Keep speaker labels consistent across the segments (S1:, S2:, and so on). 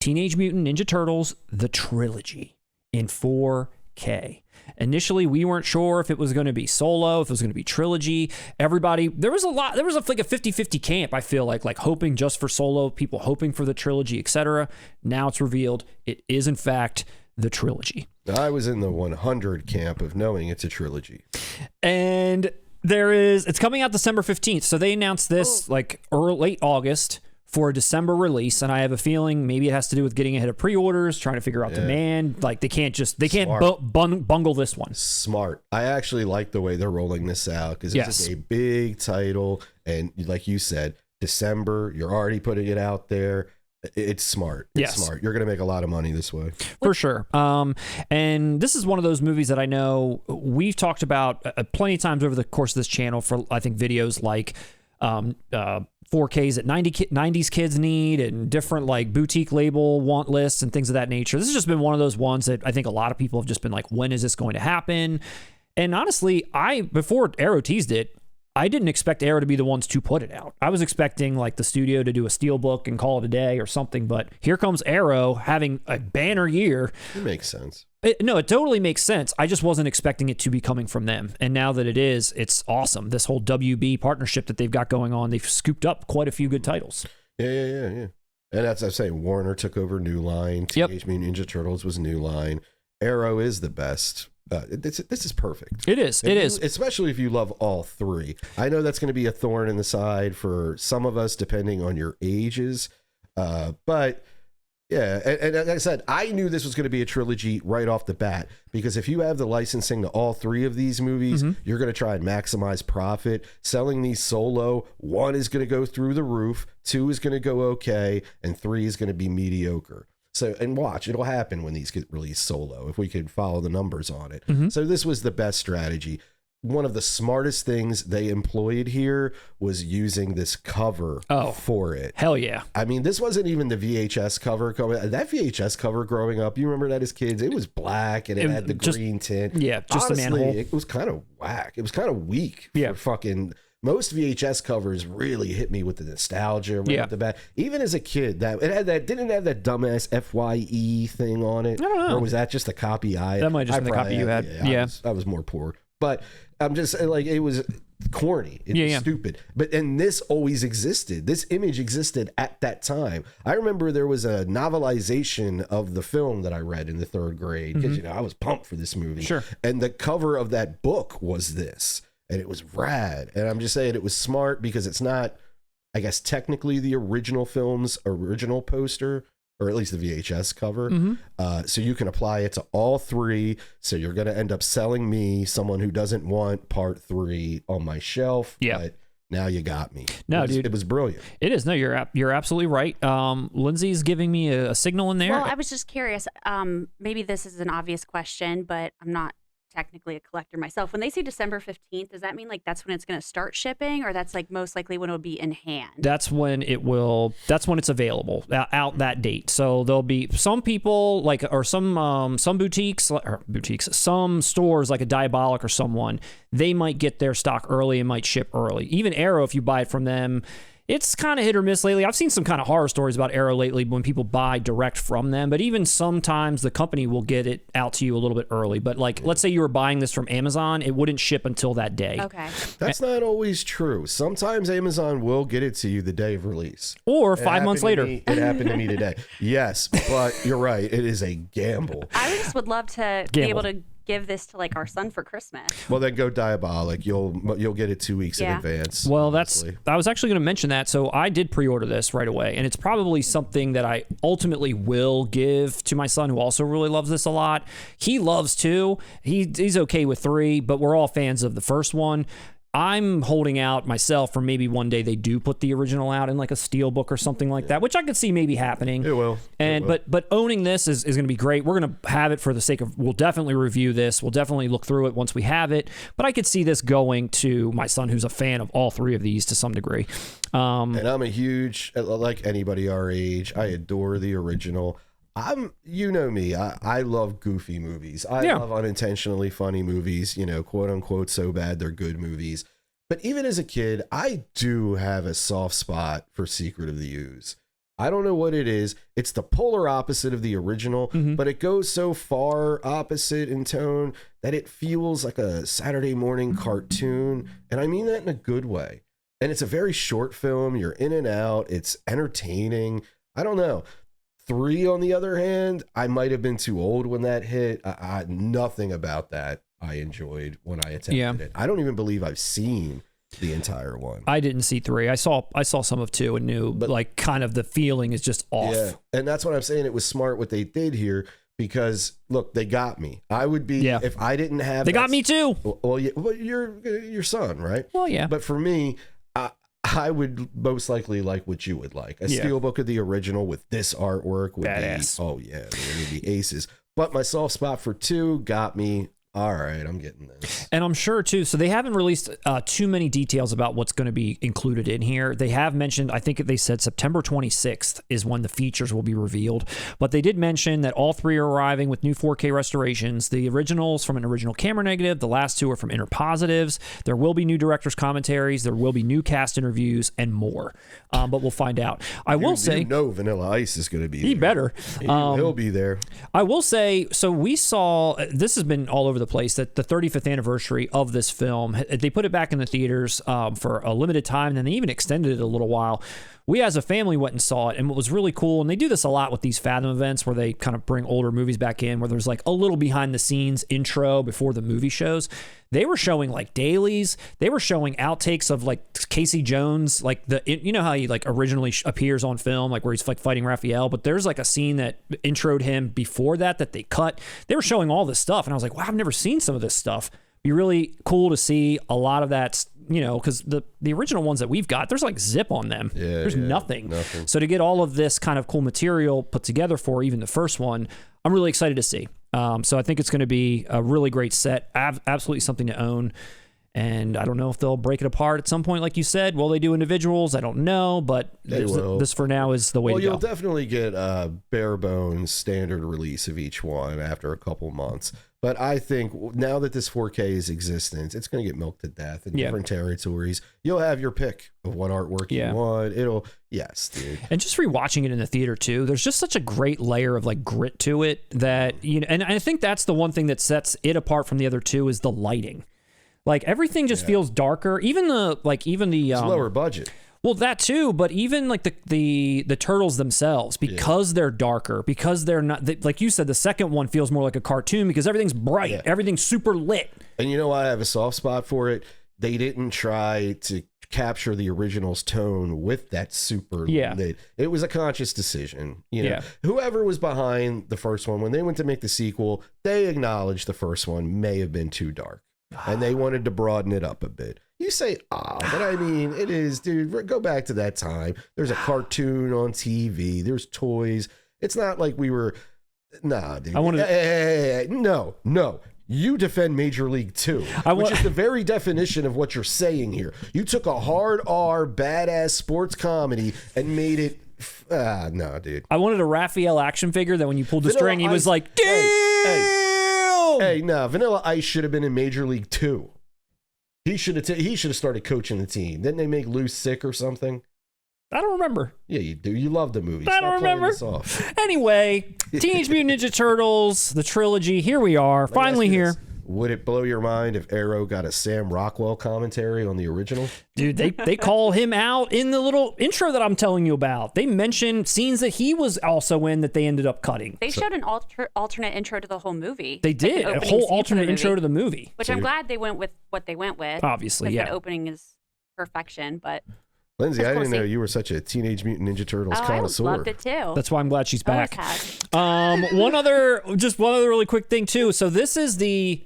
S1: Teenage Mutant Ninja Turtles, the trilogy in 4K. Initially, we weren't sure if it was going to be solo, if it was going to be trilogy. Everybody, there was like a 50-50 camp, I feel like hoping just for solo, people hoping for the trilogy, etc. Now it's revealed it is, in fact, the trilogy.
S2: I was in the 100 camp of knowing it's a trilogy.
S1: And it's coming out December 15th. So they announced this late August for a December release, and I have a feeling maybe it has to do with getting ahead of pre-orders, trying to figure out demand. Like they can't bungle this one.
S2: Smart. I actually like the way they're rolling this out because it's a big title, and like you said, December. You're already putting it out there. It's smart. It's smart. You're going to make a lot of money this way.
S1: For sure. And this is one of those movies that I know we've talked about plenty of times over the course of this channel for, I think, videos like 4Ks that 90s kids need and different like boutique label want lists and things of that nature. This has just been one of those ones that I think a lot of people have just been like, when is this going to happen? And honestly, before Arrow teased it, I didn't expect Arrow to be the ones to put it out. I was expecting like the studio to do a steelbook and call it a day or something, but here comes Arrow having a banner year.
S2: It makes sense.
S1: It totally makes sense. I just wasn't expecting it to be coming from them. And now that it is, it's awesome. This whole WB partnership that they've got going on, they've scooped up quite a few good titles.
S2: Yeah. And that's, I say, Warner took over New Line. Teenage Mutant Ninja Turtles was New Line. Arrow is the best. This is perfect.
S1: It is.
S2: Especially if you love all three. I know that's going to be a thorn in the side for some of us, depending on your ages. But yeah, and like I said, I knew this was going to be a trilogy right off the bat, because if you have the licensing to all three of these movies, you're going to try and maximize profit. Selling these solo, 1 is going to go through the roof, 2 is going to go okay, and 3 is going to be mediocre. So, and watch, it'll happen when these get released solo, if we could follow the numbers on it. So this was the best strategy. One of the smartest things they employed here was using this cover for it.
S1: Hell yeah.
S2: I mean, this wasn't even the VHS cover. That VHS cover growing up, you remember that as kids? It was black and it had the green tint.
S1: Yeah, just honestly, a manhole.
S2: It was kind of whack. It was kind of weak for fucking... Most VHS covers really hit me with the nostalgia right at the back. Even as a kid, didn't have that dumbass FYE thing on it.
S1: I don't know.
S2: Or was that just a copy
S1: That might just be the copy you had. Yeah.
S2: I was more poor. But I'm just like, it was corny. It was stupid. And this always existed. This image existed at that time. I remember there was a novelization of the film that I read in the 3rd grade because, I was pumped for this movie.
S1: Sure.
S2: And the cover of that book was this. And it was rad. And I'm just saying it was smart because it's not, I guess, technically the original film's original poster, or at least the VHS cover. So you can apply it to all 3. So you're going to end up selling me, someone who doesn't want part 3 on my shelf. Yeah. But now you got me.
S1: No, dude.
S2: It was brilliant.
S1: It is. No, you're absolutely right. Lindsay's giving me a signal in there.
S3: Well, I was just curious. Maybe this is an obvious question, but I'm not technically a collector myself. When they say December 15th, does that mean like that's when it's going to start shipping, or that's like most likely when it'll be in hand?
S1: That's when it's available out that date. So there'll be some people some boutiques, some stores like a Diabolic or someone, they might get their stock early and might ship early. Even Arrow, if you buy it from them, it's kind of hit or miss lately. I've seen some kind of horror stories about Arrow lately when people buy direct from them, but even sometimes the company will get it out to you a little bit early. But like, let's say you were buying this from Amazon, it wouldn't ship until that day.
S3: Okay.
S2: That's not always true. Sometimes Amazon will get it to you the day of release.
S1: Or 5 months later.
S2: It happened to me today. Yes, but you're right. It is a gamble.
S3: I just would love to be able to give this to like our son for Christmas.
S2: Well, then go Diabolic. You'll get it 2 weeks in advance.
S1: Well, I was actually going to mention that. So I did pre-order this right away, and it's probably something that I ultimately will give to my son, who also really loves this a lot. He loves 2. He's okay with 3, but we're all fans of the first one. I'm holding out myself for maybe one day they do put the original out in like a steelbook or something like that, which I could see maybe happening.
S2: It will.
S1: But owning this is going to be great. We're going to have it for the sake of, we'll definitely review this. We'll definitely look through it once we have it. But I could see this going to my son, who's a fan of all 3 of these to some degree.
S2: And I'm a huge, like anybody our age, I adore the original. You know me, I love goofy movies. I love unintentionally funny movies, quote unquote, so bad they're good movies. But even as a kid, I do have a soft spot for Secret of the Ooze. I don't know what it is. It's the polar opposite of the original, but it goes so far opposite in tone that it feels like a Saturday morning cartoon. And I mean that in a good way. And it's a very short film. You're in and out. It's entertaining. I don't know. 3, on the other hand, I might have been too old when that hit. Nothing about that I enjoyed when I attempted it. I don't even believe I've seen the entire one.
S1: I didn't see 3. I saw some of 2 and knew, but like kind of the feeling is just off.
S2: Yeah, and that's what I'm saying. It was smart what they did here because look, they got me. I would be if I didn't have.
S1: They got me too.
S2: Well, you're your son, right?
S1: Well, yeah.
S2: But for me, I would most likely like what you would like. A steelbook of the original with this artwork would
S1: badass.
S2: Be, it would be aces. But my soft spot for 2 got me. All right, I'm getting this.
S1: And I'm sure, too, so they haven't released too many details about what's going to be included in here. They have mentioned, I think they said September 26th is when the features will be revealed. But they did mention that all 3 are arriving with new 4K restorations. The originals from an original camera negative. The last 2 are from interpositives. There will be new director's commentaries. There will be new cast interviews and more. But we'll find out. I will say...
S2: Vanilla Ice is going to be there.
S1: He better.
S2: He'll be there.
S1: I will say, so we saw... This has been all over the place, that the 35th anniversary of this film, they put it back in the theaters for a limited time, and then they even extended it a little while. We as a family went and saw it, and what was really cool, and they do this a lot with these Fathom events where they kind of bring older movies back in, where there's like a little behind the scenes intro before the movie shows. They were showing like dailies. They were showing outtakes of like Casey Jones, like you know how he like originally appears on film, like where he's like fighting Raphael, but there's like a scene that introed him before that they cut. They were showing all this stuff, and I was like, wow, I've never seen some of this stuff. Be really cool to see a lot of that, you know, because the original ones that we've got, there's like zip on them. There's nothing. So to get all of this kind of cool material put together for even the first one, I'm really excited to see. So I think it's going to be a really great set. Absolutely something to own. And I don't know if they'll break it apart at some point, like you said. Will they do individuals? I don't know, but this for now is the way to go.
S2: Well, you'll definitely get a bare bones standard release of each one after a couple months. But I think now that this 4K is existence, it's going to get milked to death in different territories. You'll have your pick of what artwork you want. Yes, dude.
S1: And just rewatching it in the theater too, there's just such a great layer of like grit to it that, you know, and I think that's the one thing that sets it apart from the other two is the lighting. Like everything just feels darker. Even the
S2: it's lower budget.
S1: Well, that too, but even like the turtles themselves, because they're darker, because they're not like you said, the second one feels more like a cartoon because everything's bright, everything's super lit.
S2: And you know why I have a soft spot for it? They didn't try to capture the original's tone with that super lit. It was a conscious decision. You know, whoever was behind the first one, when they went to make the sequel, they acknowledged the first one may have been too dark. And they wanted to broaden it up a bit. You say, but I mean, it is, dude, go back to that time. There's a cartoon on TV. There's toys. It's not like we were, dude. No. You defend Major League 2, which is the very definition of what you're saying here. You took a hard R, badass sports comedy and made it, no, dude.
S1: I wanted a Raphael action figure that when you pulled the string, he was like, damn!
S2: Hey, Vanilla Ice should have been in Major League 2. He should have started coaching the team. Didn't they make Lou sick or something?
S1: I don't remember.
S2: Yeah, you do. You love the movie.
S1: I don't remember. Anyway, Teenage Mutant Ninja Turtles, the trilogy. Here we are, finally here.
S2: Would it blow your mind if Arrow got a Sam Rockwell commentary on the original?
S1: Dude, they call him out in the little intro that I'm telling you about. They mention scenes that he was also in that they ended up cutting.
S3: They showed an alternate intro to the whole movie.
S1: They did, a whole alternate intro to the movie.
S3: Which I'm glad they went with what they went with.
S1: Obviously,
S3: The opening is perfection, but...
S2: Lindsay, I didn't know you were such a Teenage Mutant Ninja Turtles connoisseur.
S3: I loved it too.
S1: That's why I'm glad she's back. One other really quick thing too. So this is the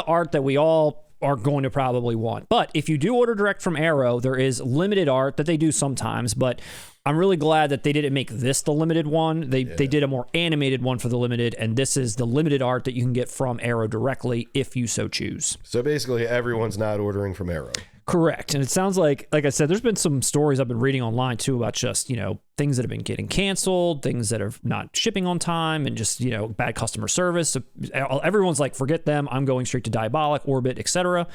S1: art that we all are going to probably want. But if you do order direct from Arrow, there is limited art that they do sometimes, but I'm really glad that they didn't make this the limited one. They did a more animated one for the limited, and this is the limited art that you can get from Arrow directly if you so choose.
S2: So basically everyone's not ordering from Arrow.
S1: Correct. And it sounds like I said, there's been some stories I've been reading online too about just, things that have been getting canceled, things that are not shipping on time, and just, bad customer service. So everyone's like, forget them. I'm going straight to Diabolic, Orbit, etc.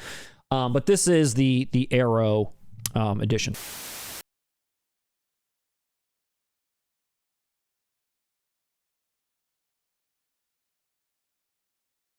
S1: But this is the Arrow edition.